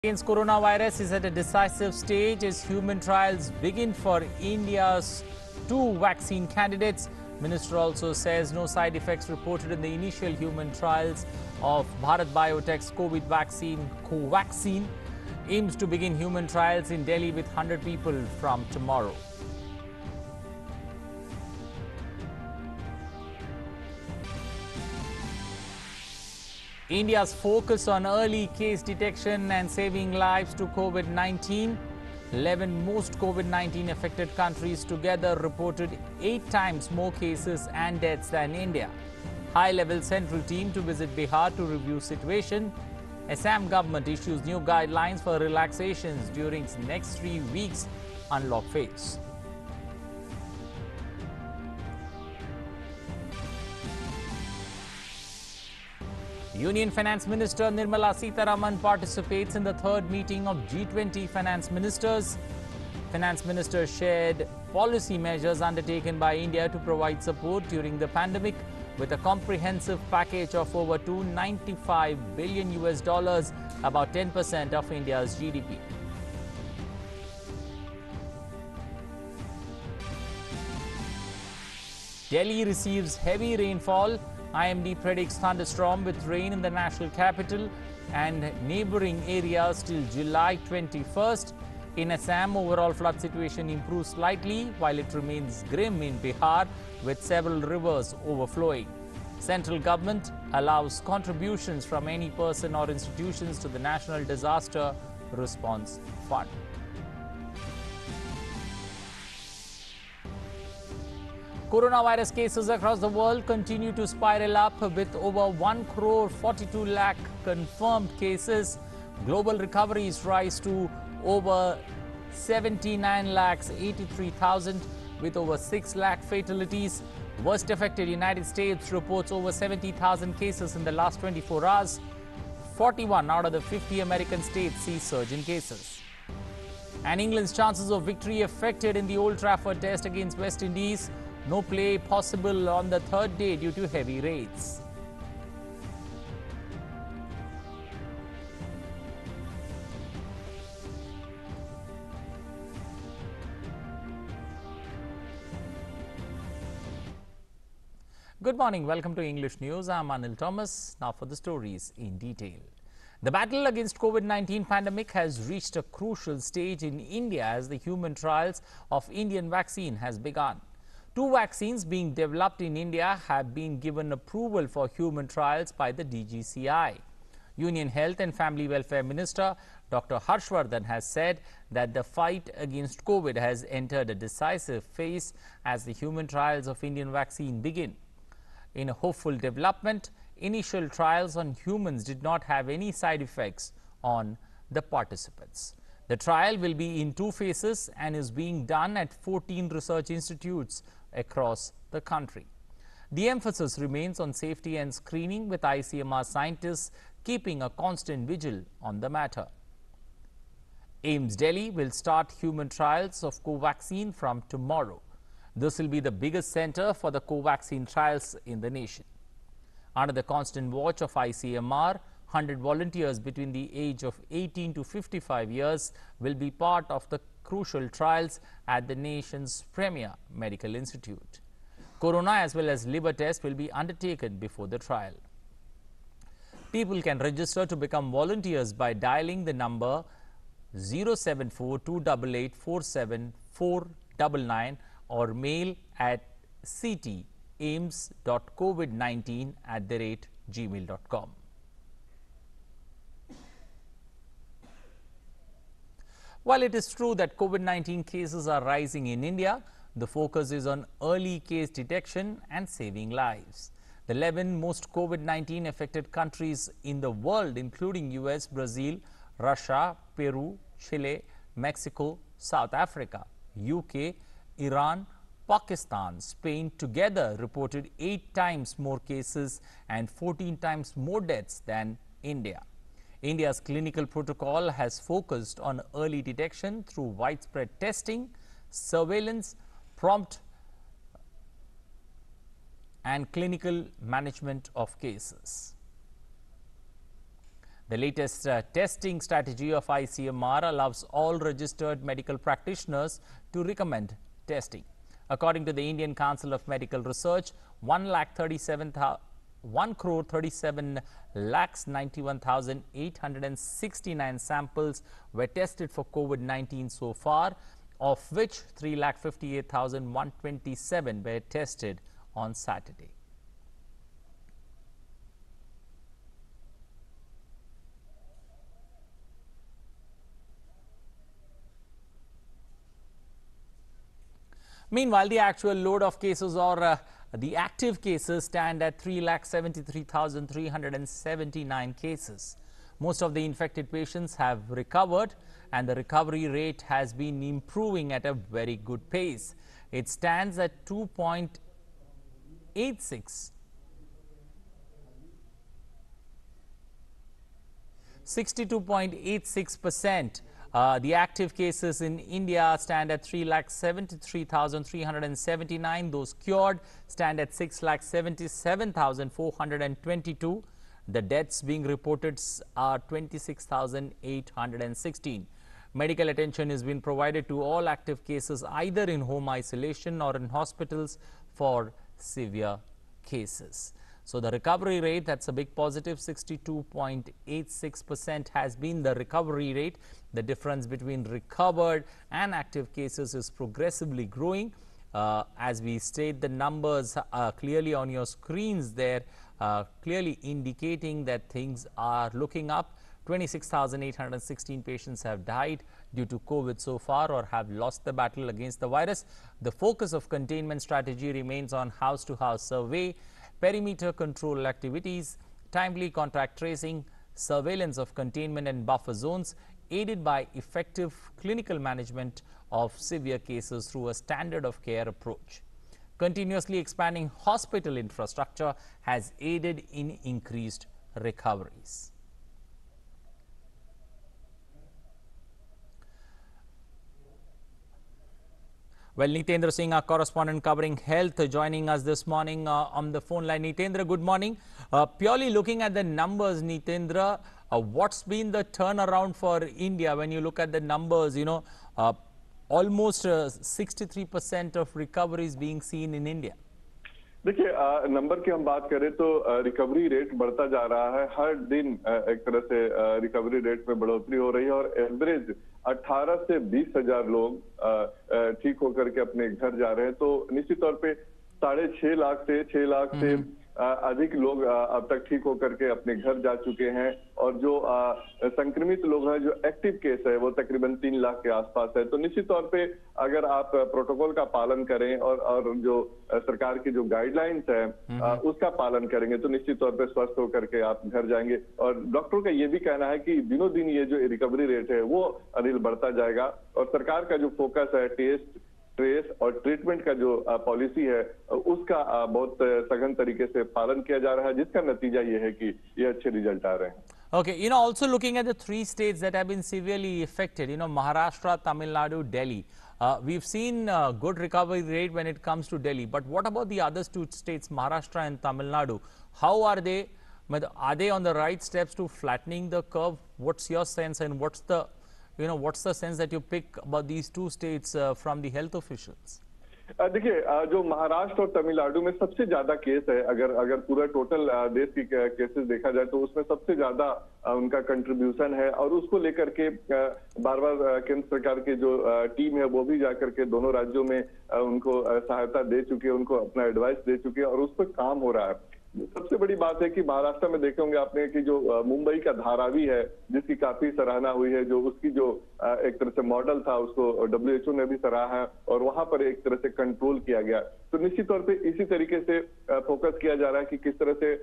Against coronavirus is at a decisive stage as human trials begin for India's two vaccine candidates. Minister also says no side effects reported in the initial human trials of Bharat Biotech's COVID vaccine Covaxin. Aims to begin human trials in Delhi with 100 people from tomorrow. India's focus on early case detection and saving lives to COVID-19. 11 most COVID-19 affected countries together reported 8 times more cases and deaths than India. High-level central team to visit Bihar to review situation. Assam government issues new guidelines for relaxations during next 3 weeks unlock phase. Union Finance Minister Nirmala Sitharaman participates in the third meeting of G20 finance ministers. Finance minister shared policy measures undertaken by India to provide support during the pandemic with a comprehensive package of over $295 billion, about 10% of India's GDP. Delhi receives heavy rainfall. IMD predicts thunderstorm with rain in the national capital and neighboring areas till July 21st. In Assam, overall flood situation improves slightly while it remains grim in Bihar with several rivers overflowing. Central government allows contributions from any person or institutions to the National Disaster Response Fund. Coronavirus cases across the world continue to spiral up with over 1 crore 42 lakh confirmed cases. Global recoveries rise to over 79 lakhs 83,000 with over 6 lakh fatalities. Worst affected United States reports over 70,000 cases in the last 24 hours. 41 out of the 50 American states see surge in cases. And England's chances of victory affected in the Old Trafford test against West Indies. No play possible on the third day due to heavy rains. Good morning. Welcome to English News. I'm Anil Thomas. Now for the stories in detail. The battle against COVID-19 pandemic has reached a crucial stage in India as the human trials of Indian vaccine has begun. 2 vaccines being developed in India have been given approval for human trials by the DGCI. Union Health and Family Welfare Minister Dr. Harshvardhan has said that the fight against COVID has entered a decisive phase as the human trials of Indian vaccine begin. In a hopeful development, initial trials on humans did not have any side effects on the participants. The trial will be in 2 phases and is being done at 14 research institutes across the country. The emphasis remains on safety and screening, with ICMR scientists keeping a constant vigil on the matter. AIIMS Delhi will start human trials of Covaxin from tomorrow. This will be the biggest center for the Covaxin trials in the nation. Under the constant watch of ICMR, 100 volunteers between the age of 18 to 55 years will be part of the crucial trials at the nation's premier medical institute. Corona as well as liver tests will be undertaken before the trial. People can register to become volunteers by dialing the number 074-288-47499 or mail at ctaims.covid19@gmail.com. While it is true that COVID-19 cases are rising in India, the focus is on early case detection and saving lives. The 11 most COVID-19 affected countries in the world, including US, Brazil, Russia, Peru, Chile, Mexico, South Africa, UK, Iran, Pakistan, Spain together reported 8 times more cases and 14 times more deaths than India. India's clinical protocol has focused on early detection through widespread testing, surveillance, prompt and clinical management of cases. The latest testing strategy of ICMR allows all registered medical practitioners to recommend testing. According to the Indian Council of Medical Research, 1,37,91,869 samples were tested for COVID-19 so far, of which 3,58,127 were tested on Saturday. Meanwhile, the actual load of cases or the active cases stand at 3,73,379 cases. Most of the infected patients have recovered and the recovery rate has been improving at a very good pace. It stands at 2.86. 62.86%. The active cases in India stand at 3,73,379. Those cured stand at 6,77,422. The deaths being reported are 26,816. Medical attention has been provided to all active cases either in home isolation or in hospitals for severe cases. So the recovery rate, that's a big positive, 62.86% has been the recovery rate. The difference between recovered and active cases is progressively growing. As we state the numbers clearly on your screens there, clearly indicating that things are looking up. 26,816 patients have died due to COVID so far or have lost the battle against the virus. The focus of containment strategy remains on house-to-house survey, perimeter control activities, timely contact tracing, surveillance of containment and buffer zones, aided by effective clinical management of severe cases through a standard of care approach. Continuously expanding hospital infrastructure has aided in increased recoveries. Well, Nitendra Singh, our correspondent covering health, joining us this morning on the phone line. Nitendra, good morning. Purely looking at the numbers, Nitendra, what's been the turnaround for India when you look at the numbers? You know, almost 63% of recoveries being seen in India. देखिए, number की हम बात करें तो recovery rate बढ़ता जा रहा है। हर दिन एक तरह से रिकवरी रेट में बढ़ोतरी हो रही है और एवरेज 18 से 20 हजार लोग ठीक होकर के अपने घर जा रहे हैं। तो निश्चित तौर पे 6.5 लाख से 6 लाख से अधिक लोग अब तक ठीक होकर के अपने घर जा चुके हैं और जो संक्रमित लोग हैं, जो एक्टिव केस है, वो तकरीबन 3 लाख के आसपास है। तो निश्चित तौर पे अगर आप प्रोटोकॉल का पालन करें और जो सरकार की जो गाइडलाइंस है उसका पालन करेंगे तो निश्चित तौर पे स्वस्थ होकर के आप घर जाएंगे। और डॉक्टरों का ये भी कहना है कि दिनों दिन ये जो रिकवरी रेट है वो अनिल बढ़ता जाएगा और सरकार का जो फोकस है टेस्ट, ट्रेस और ट्रीटमेंट का जो पॉलिसी है उसका बहुत सघन तरीके से पालन किया जा रहा है, जिसका नतीजा ये है कि ये अच्छे रिजल्ट आ रहे हैं। Okay, you know, also looking at the 3 states that have been severely affected, you know, Maharashtra, Tamil Nadu, Delhi. We've seen good recovery rate when it comes to Delhi, but what about the other 2 states, Maharashtra and Tamil Nadu? How are they? Are they on the right steps to flattening the curve? What's your sense and what's the sense that you pick about these 2 states from the health officials? देखिए, जो महाराष्ट्र और तमिलनाडु में सबसे ज्यादा case है, अगर पूरा total देश की केसेस देखा जाए तो उसमें सबसे ज्यादा उनका कंट्रीब्यूशन है और उसको लेकर के बार बार केंद्र सरकार की जो टीम है वो भी जाकर के दोनों राज्यों में उनको सहायता दे चुकी है, उनको अपना एडवाइस दे चुकी है और उस पर काम हो रहा है। सबसे बड़ी बात है कि महाराष्ट्र में देखे होंगे आपने कि जो मुंबई का धारावी है, जिसकी काफी सराहना हुई है, जो उसकी जो एक तरह से मॉडल था उसको WHO ने भी सराहा है और वहां पर एक तरह से कंट्रोल किया गया। तो निश्चित तौर पे इसी तरीके से फोकस किया जा रहा है कि किस तरह से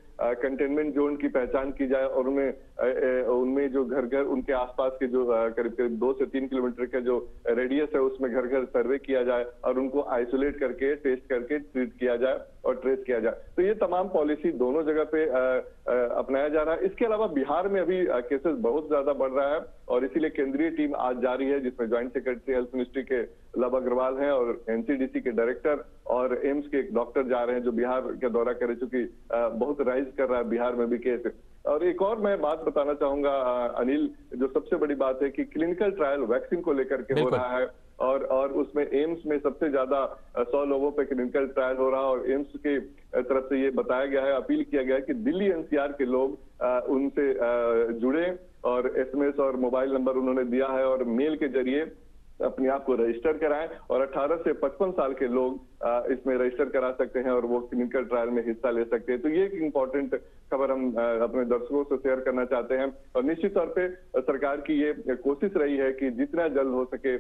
कंटेनमेंट जोन की पहचान की जाए और उनमें जो घर घर उनके आसपास के जो करीब 2 से 3 किलोमीटर का जो रेडियस है उसमें घर घर सर्वे किया जाए और उनको आइसोलेट करके टेस्ट करके ट्रीट किया जाए और ट्रेस किया जाए। तो ये तमाम पॉलिसी दोनों जगह पे अपनाया जा रहा है। इसके अलावा बिहार में अभी केसेस बहुत ज्यादा बढ़ रहा है और इसीलिए केंद्रीय टीम आज जा रही है, जिसमें ज्वाइंट सेक्रेटरी हेल्थ मिनिस्ट्री के लव अग्रवाल हैं और NCDC के डायरेक्टर और एम्स के एक डॉक्टर जा रहे हैं जो बिहार का दौरा करे, चूंकि बहुत राइज कर रहा है बिहार में भी केस। और एक और मैं बात बताना चाहूंगा अनिल, जो सबसे बड़ी बात है कि क्लिनिकल ट्रायल वैक्सीन को लेकर के हो बिल्कुल। रहा है, और उसमें एम्स में सबसे ज्यादा 100 लोगों पे क्लिनिकल ट्रायल हो रहा है, और एम्स के तरफ से ये बताया गया है, अपील किया गया है कि दिल्ली एनसीआर के लोग उनसे जुड़े, और एसएमएस और मोबाइल नंबर उन्होंने दिया है, और मेल के जरिए अपने आप को रजिस्टर कराएं, और 18 से 55 साल के लोग इसमें रजिस्टर करा सकते हैं और वो क्लिनिकल ट्रायल में हिस्सा ले सकते हैं। तो ये एक इम्पोर्टेंट खबर हम अपने दर्शकों से शेयर करना चाहते हैं, और निश्चित तौर पे सरकार की ये कोशिश रही है कि जितना जल्द हो सके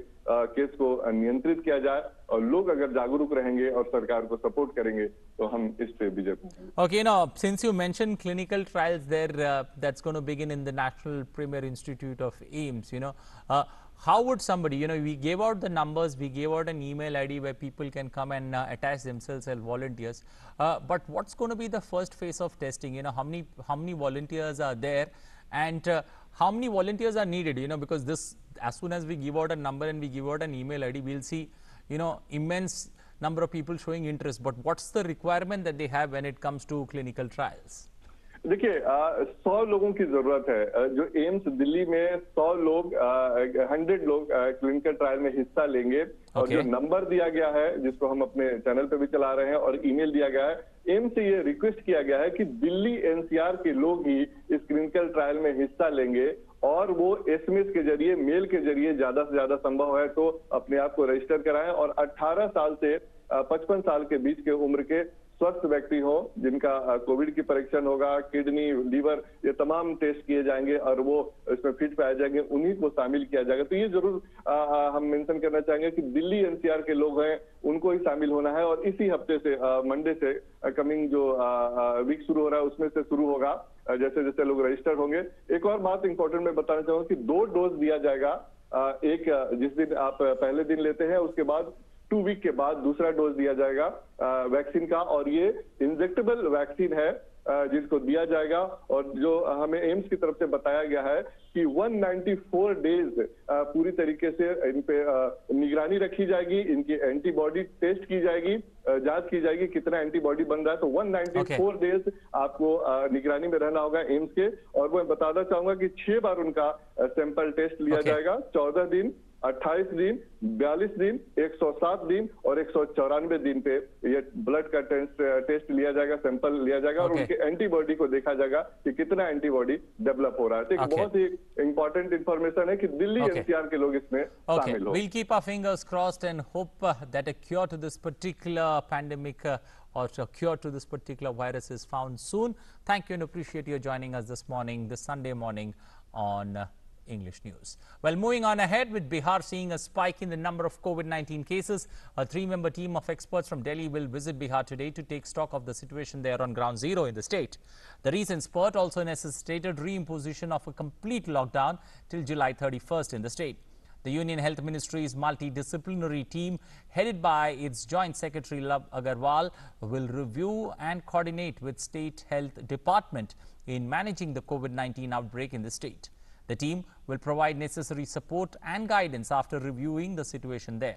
केस को नियंत्रित किया जाए, और लोग अगर जागरूक रहेंगे और सरकार को सपोर्ट करेंगे तो हम इस पे विजय पाएंगे। Okay, since you mentioned clinical trials there, that's going to begin in the National Premier Institute of AIIMS, how would somebody, we gave out the numbers, we gave out an email ID where people can come and attach themselves as volunteers. But what's going to be the first phase of testing? How many volunteers are there, and how many volunteers are needed? Because this, as soon as we give out a number and we give out an email ID, we'll see, immense number of people showing interest. But what's the requirement that they have when it comes to clinical trials? देखिए 100 लोगों की जरूरत है। जो AIIMS Delhi में 100 लोग 100 लोग clinical trial में हिस्सा लेंगे, और जो नंबर दिया गया है जिसको हम अपने चैनल पे भी चला रहे हैं, और ईमेल दिया गया है, एम्स से ये रिक्वेस्ट किया गया है कि दिल्ली एनसीआर के लोग ही इस क्लिनिकल ट्रायल में हिस्सा लेंगे, और वो एसएमएस के जरिए, मेल के जरिए ज्यादा से ज्यादा संभव है तो अपने आप को रजिस्टर कराएं, और 18 साल से 55 साल के बीच के उम्र के स्वस्थ व्यक्ति हो, जिनका कोविड की परीक्षण होगा, किडनी, लीवर, ये तमाम टेस्ट किए जाएंगे और वो इसमें फिट पाए जाएंगे, उन्हीं को शामिल किया जाएगा। तो ये जरूर हम मेंशन करना चाहेंगे कि दिल्ली एनसीआर के लोग हैं उनको ही शामिल होना है, और इसी हफ्ते से, मंडे से, कमिंग जो वीक शुरू हो रहा है उसमें से शुरू होगा, जैसे जैसे लोग रजिस्टर होंगे। एक और बात इंपॉर्टेंट मैं बताना चाहूंगा कि 2 डोज दिया जाएगा। एक जिस दिन आप पहले दिन लेते हैं, उसके बाद 2 वीक के बाद दूसरा डोज दिया जाएगा वैक्सीन का, और ये इंजेक्टेबल वैक्सीन है जिसको दिया जाएगा, और जो हमें एम्स की तरफ से बताया गया है कि 194 डेज पूरी तरीके से इन पे निगरानी रखी जाएगी, इनकी एंटीबॉडी टेस्ट की जाएगी, जांच की जाएगी कितना एंटीबॉडी बन रहा है। तो 194 डेज आपको निगरानी में रहना होगा एम्स के, और मैं बताना चाहूंगा कि 6 बार उनका सैंपल टेस्ट लिया जाएगा, 14 दिन, 28 दिन, 42 दिन, 107 दिन और 194 दिन पे ये ब्लड का टेस्ट लिया जाएगा, सैंपल लिया जाएगा, और उनके एंटीबॉडी को देखा जाएगा कि कितना एंटीबॉडी डेवलप हो रहा है। तो एक बहुत ही इंपॉर्टेंट इंफॉर्मेशन है कि दिल्ली एनसीआर के लोग इसमें शामिल हो। We'll keep our fingers crossed and hope that a cure to this particular pandemic or a cure to this particular virus is found soon. Thank you and appreciate you joining us this morning, this Sunday morning on English News. Well, moving on ahead, with Bihar seeing a spike in the number of COVID-19 cases, a 3-member team of experts from Delhi will visit Bihar today to take stock of the situation there on ground zero in the state. The recent spurt also necessitated re-imposition of a complete lockdown till July 31st in the state. The Union Health Ministry's multidisciplinary team, headed by its Joint Secretary Love Agarwal, will review and coordinate with State Health Department in managing the COVID-19 outbreak in the state. The team will provide necessary support and guidance after reviewing the situation there.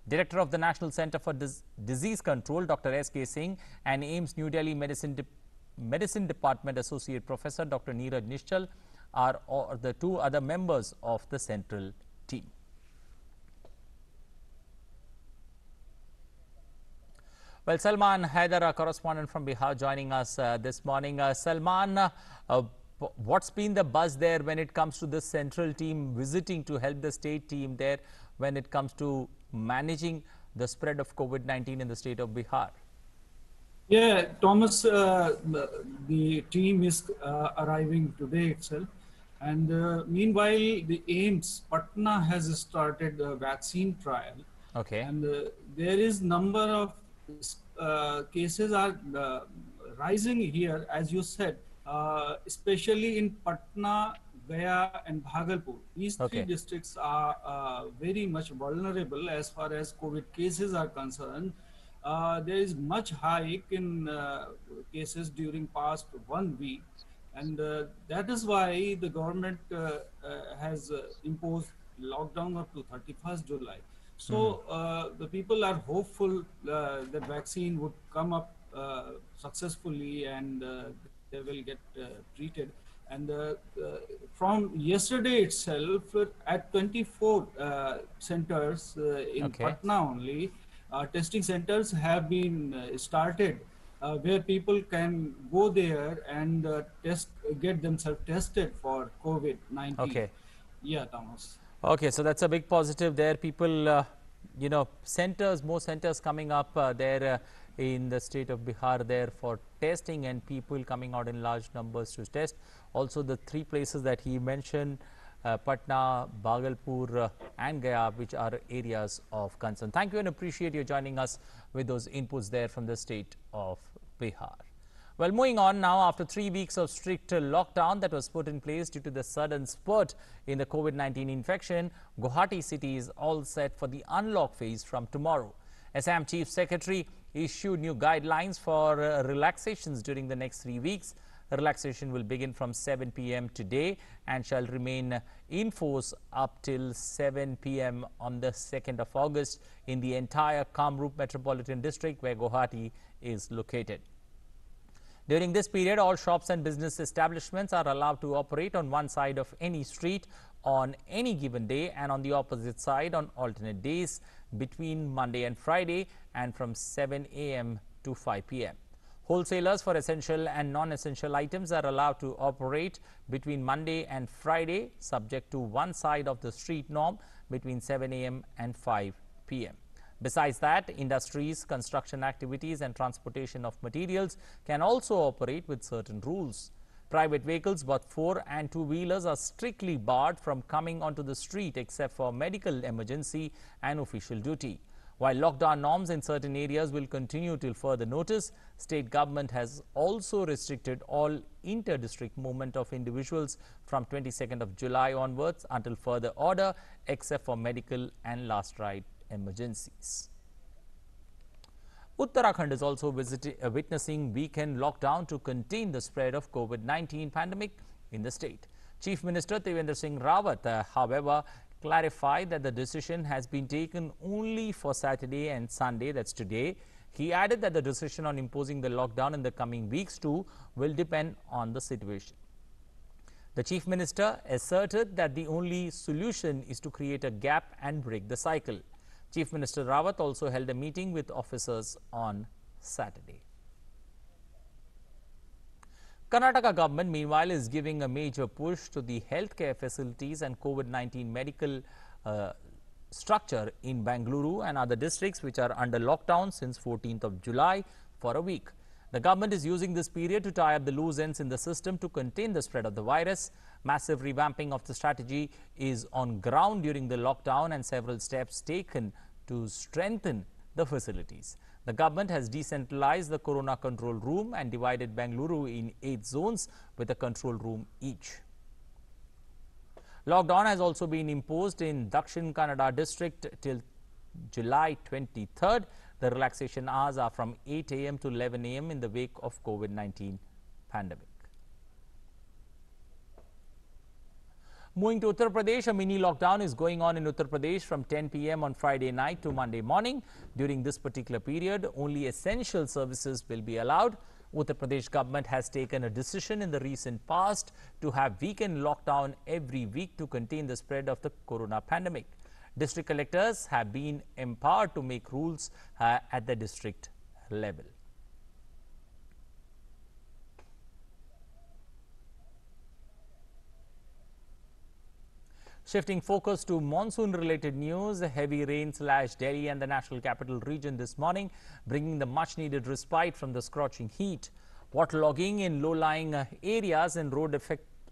Director of the National Center for Disease Control, Dr. S.K. Singh, and AIIMS New Delhi Medicine Department Associate Professor, Dr. Neeraj Nishchal, are the 2 other members of the central team. Well, Salman Haider, our correspondent from Bihar, joining us this morning. Salman, what's been the buzz there when it comes to the central team visiting to help the state team there when it comes to managing the spread of COVID-19 in the state of Bihar? Yeah, Thomas, the team is arriving today itself. And meanwhile, the AIIMS, Patna has started a vaccine trial. Okay. And there is number of cases are rising here, as you said, especially in Patna, Gaya and Bhagalpur. These 3 districts are very much vulnerable as far as COVID cases are concerned. There is much hike in cases during past 1 week. And that is why the government has imposed lockdown up to 31st July. So the people are hopeful that vaccine would come up successfully and they will get treated. And from yesterday itself, at 24 centers in Okay. Patna only, testing centers have been started, where people can go there and get themselves tested for COVID-19. Okay. Yeah, Thomas. Okay, so that's a big positive there. People, centers, more centers coming up there in the state of Bihar there for testing, and people coming out in large numbers to test. Also, the three places that he mentioned, Patna, Bhagalpur and Gaya, which are areas of concern. Thank you and appreciate you joining us with those inputs there from the state of Bihar. Well, moving on now, after 3 weeks of strict lockdown that was put in place due to the sudden spurt in the COVID-19 infection, Guwahati city is all set for the unlock phase from tomorrow. Assam Chief Secretary issued new guidelines for relaxations during the next 3 weeks. Relaxation will begin from 7 p.m. today and shall remain in force up till 7 p.m. on the 2nd of August in the entire Kamrup Metropolitan District where Guwahati is located. During this period, all shops and business establishments are allowed to operate on one side of any street on any given day and on the opposite side on alternate days between Monday and Friday and from 7 a.m. to 5 p.m. Wholesalers for essential and non-essential items are allowed to operate between Monday and Friday subject to one side of the street norm between 7 a.m. and 5 p.m. Besides that, industries, construction activities and transportation of materials can also operate with certain rules. Private vehicles, both 4 and 2-wheelers, are strictly barred from coming onto the street except for medical emergency and official duty. While lockdown norms in certain areas will continue till further notice, state government has also restricted all inter-district movement of individuals from 22nd of July onwards until further order except for medical and last ride emergencies. Uttarakhand is also witnessing weekend lockdown to contain the spread of COVID-19 pandemic in the state. Chief Minister Trivendra Singh Rawat, however, clarified that the decision has been taken only for Saturday and Sunday, that's today. He added that the decision on imposing the lockdown in the coming weeks too will depend on the situation. The Chief Minister asserted that the only solution is to create a gap and break the cycle. Chief Minister Rawat also held a meeting with officers on Saturday. Karnataka government, meanwhile, is giving a major push to the healthcare facilities and COVID-19 medical structure in Bengaluru and other districts which are under lockdown since 14th of July for a week. The government is using this period to tie up the loose ends in the system to contain the spread of the virus. Massive revamping of the strategy is on ground during the lockdown and several steps taken to strengthen the facilities. The government has decentralized the Corona control room and divided Bengaluru in 8 zones with a control room each. Lockdown has also been imposed in Dakshin Kannada district till July 23rd. The relaxation hours are from 8 a.m. to 11 a.m. in the wake of COVID-19 pandemic. Moving to Uttar Pradesh, a mini lockdown is going on in Uttar Pradesh from 10 p.m. on Friday night to Monday morning. During this particular period, only essential services will be allowed. Uttar Pradesh government has taken a decision in the recent past to have weekend lockdown every week to contain the spread of the corona pandemic. District collectors have been empowered to make rules at the district level. Shifting focus to monsoon-related news, heavy rain slashed Delhi and the national capital region this morning, bringing the much-needed respite from the scorching heat. Waterlogging in low-lying areas and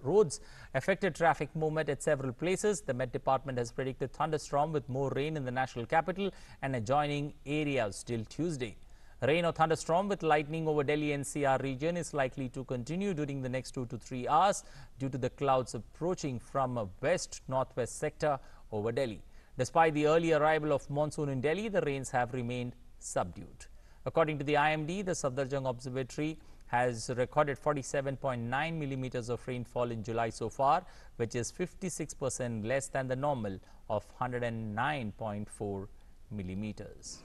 roads affected traffic movement at several places. The Met Department has predicted thunderstorm with more rain in the national capital and adjoining areas till Tuesday. Rain or thunderstorm with lightning over Delhi NCR region is likely to continue during the next 2 to 3 hours due to the clouds approaching from a west-northwest sector over Delhi. Despite the early arrival of monsoon in Delhi, the rains have remained subdued. According to the IMD, the Safdarjung Observatory has recorded 47.9 millimeters of rainfall in July so far, which is 56% less than the normal of 109.4 millimeters.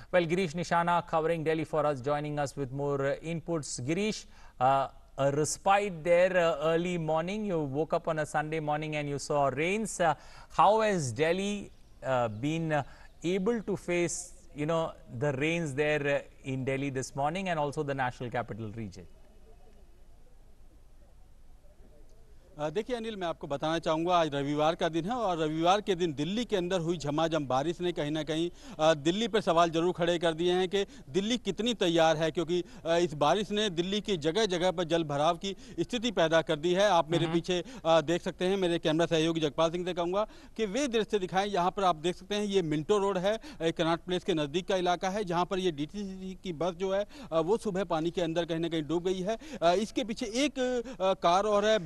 Well, Girish Nishana covering Delhi for us, joining us with more inputs. Girish, a respite there early morning. You woke up on a Sunday morning and you saw rains. How has Delhi been able to face, the rains there in Delhi this morning and also the National Capital Region? देखिए अनिल, मैं आपको बताना चाहूँगा आज रविवार का दिन है और रविवार के दिन दिल्ली के अंदर हुई झमाझम बारिश ने कहीं ना कहीं दिल्ली पर सवाल जरूर खड़े कर दिए हैं कि दिल्ली कितनी तैयार है, क्योंकि इस बारिश ने दिल्ली की जगह जगह पर जल भराव की स्थिति पैदा कर दी है। आप मेरे पीछे देख सकते हैं, मेरे कैमरा सहयोगी जगपाल सिंह से कहूँगा कि वे दृश्य दिखाएं। यहाँ पर आप देख सकते हैं ये मिंटो रोड है, कनॉट प्लेस के नज़दीक का इलाका है, जहाँ पर ये DTC की बस जो है वो सुबह पानी के अंदर कहीं ना कहीं डूब गई है। इसके पीछे एक कार और है,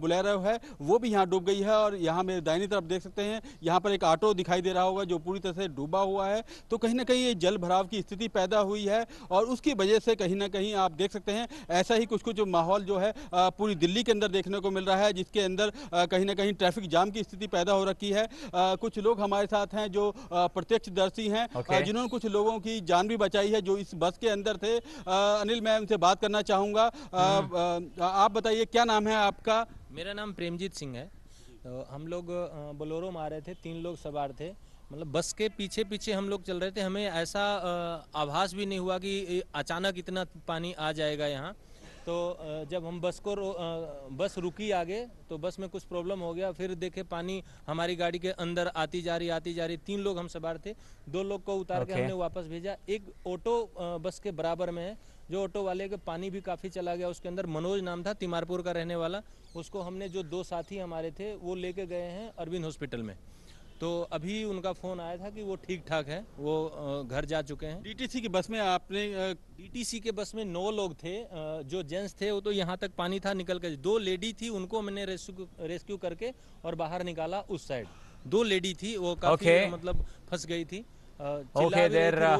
बोलेरो है, वो भी यहाँ डूब गई है। और यहाँ मेरे दाहिनी तरफ देख सकते हैं, यहाँ पर एक ऑटो दिखाई दे रहा होगा जो पूरी तरह से डूबा हुआ है। तो कहीं ना कहीं ये जल भराव की स्थिति पैदा हुई है और उसकी वजह से कहीं ना कहीं आप देख सकते हैं ऐसा ही कुछ माहौल जो है पूरी दिल्ली के अंदर देखने को मिल रहा है, जिसके अंदर कहीं ना कहीं ट्रैफिक जाम की स्थिति पैदा हो रखी है। कुछ लोग हमारे साथ हैं जो प्रत्यक्षदर्शी हैं, जिन्होंने कुछ लोगों की जान भी बचाई है जो इस बस के अंदर थे। अनिल, मैं उनसे बात करना चाहूँगा। आप बताइए, क्या नाम है आपका? मेरा नाम प्रेमजीत सिंह है। तो हम लोग बोलेरो में आ रहे थे, 3 लोग सवार थे। मतलब बस के पीछे पीछे हम लोग चल रहे थे। हमें ऐसा आभास भी नहीं हुआ कि अचानक इतना पानी आ जाएगा यहाँ। तो जब हम बस रुकी आगे, तो बस में कुछ प्रॉब्लम हो गया। फिर देखे पानी हमारी गाड़ी के अंदर आती जा रही। 3 लोग हम सवार थे, 2 लोग को उतार के हमने वापस भेजा। एक ऑटो बस के बराबर में है, जो ऑटो वाले के पानी भी काफ़ी चला गया। उसके अंदर मनोज नाम था, तिमारपुर का रहने वाला। उसको हमने, जो 2 साथी हमारे थे, वो लेके गए हैं अरविंद हॉस्पिटल में। तो अभी उनका फ़ोन आया था कि वो ठीक ठाक है, वो घर जा चुके हैं। DTC की बस में आपने DTC के बस में 9 लोग थे। जो जेंट्स थे वो तो यहाँ तक पानी था निकल के। 2 लेडी थी, उनको मैंने रेस्क्यू करके और बाहर निकाला उस साइड। 2 लेडी थी, वो काफ़ी मतलब फंस गई थी। Okay, there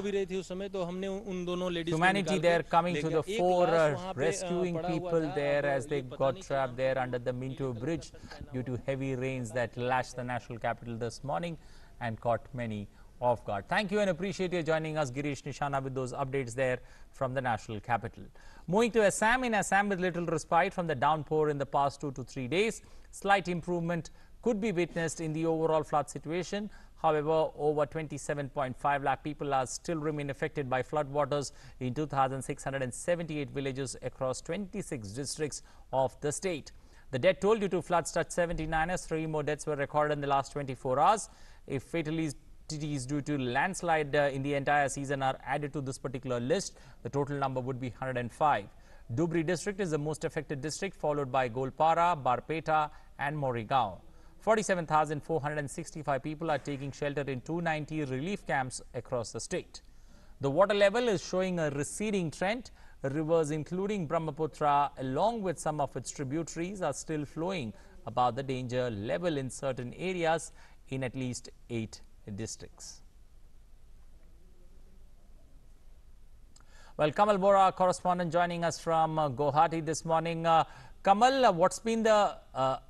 humanity there coming to the fore, rescuing people there as they got trapped there under the Minto Bridge due to heavy rains that lashed the national capital this morning and caught many off guard. Thank you and appreciate you joining us, Girish Nishana, with those updates there from the national capital. Moving to Assam, in Assam with little respite from the downpour in the past 2 to 3 days, slight improvement could be witnessed in the overall flood situation. However, over 27.5 lakh people are still remain affected by floodwaters in 2,678 villages across 26 districts of the state. The death toll due to floods touched 79 as 3 more deaths were recorded in the last 24 hours. If fatalities due to landslide in the entire season are added to this particular list, the total number would be 105. Dhubri district is the most affected district, followed by Golpara, Barpeta and Morigaon. 47,465 people are taking shelter in 290 relief camps across the state. The water level is showing a receding trend. Rivers including Brahmaputra along with some of its tributaries are still flowing above the danger level in certain areas in at least 8 districts. Well, Kamal Bora, correspondent, joining us from Guwahati this morning. Kamal, what's been the,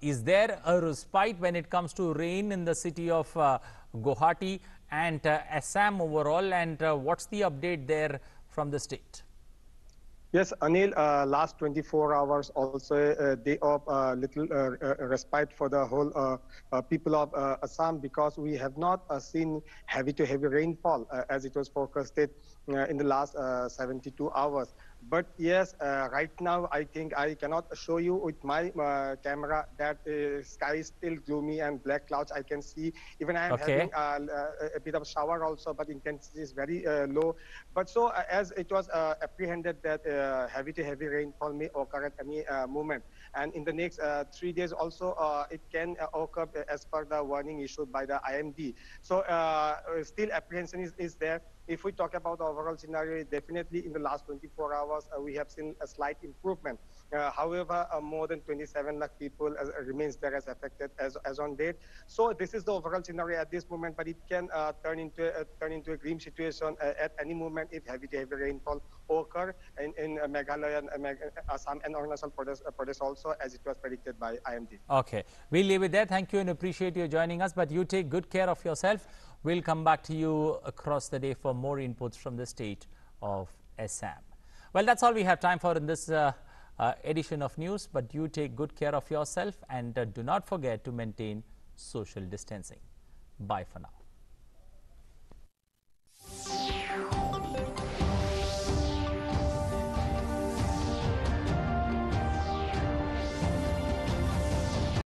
is there a respite when it comes to rain in the city of Guwahati and Assam overall, and what's the update there from the state? Yes, Anil, last 24 hours also a day of little respite for the whole people of Assam, because we have not seen heavy to heavy rainfall as it was forecasted in the last 72 hours. But yes, right now I think I cannot show you with my camera that sky is still gloomy and black clouds. I can see even I am having a bit of shower also, but intensity is very low. But so as it was apprehended that heavy to heavy rainfall may occur at any moment, and in the next 3 days also it can occur as per the warning issued by the IMD. So still apprehension is there. If we talk about the overall scenario, definitely in the last 24 hours, we have seen a slight improvement. However, more than 27 lakh people remains there as affected as on date. So this is the overall scenario at this moment, but it can turn into a grim situation at any moment if heavy rainfall occur in Meghalaya, and Assam, and Arunachal Pradesh also, as it was predicted by IMD. Okay, we'll leave it there. Thank you and appreciate you joining us. But you take good care of yourself. We'll come back to you across the day for more inputs from the state of Assam. Well, that's all we have time for in this edition of news. But you take good care of yourself and do not forget to maintain social distancing. Bye for now.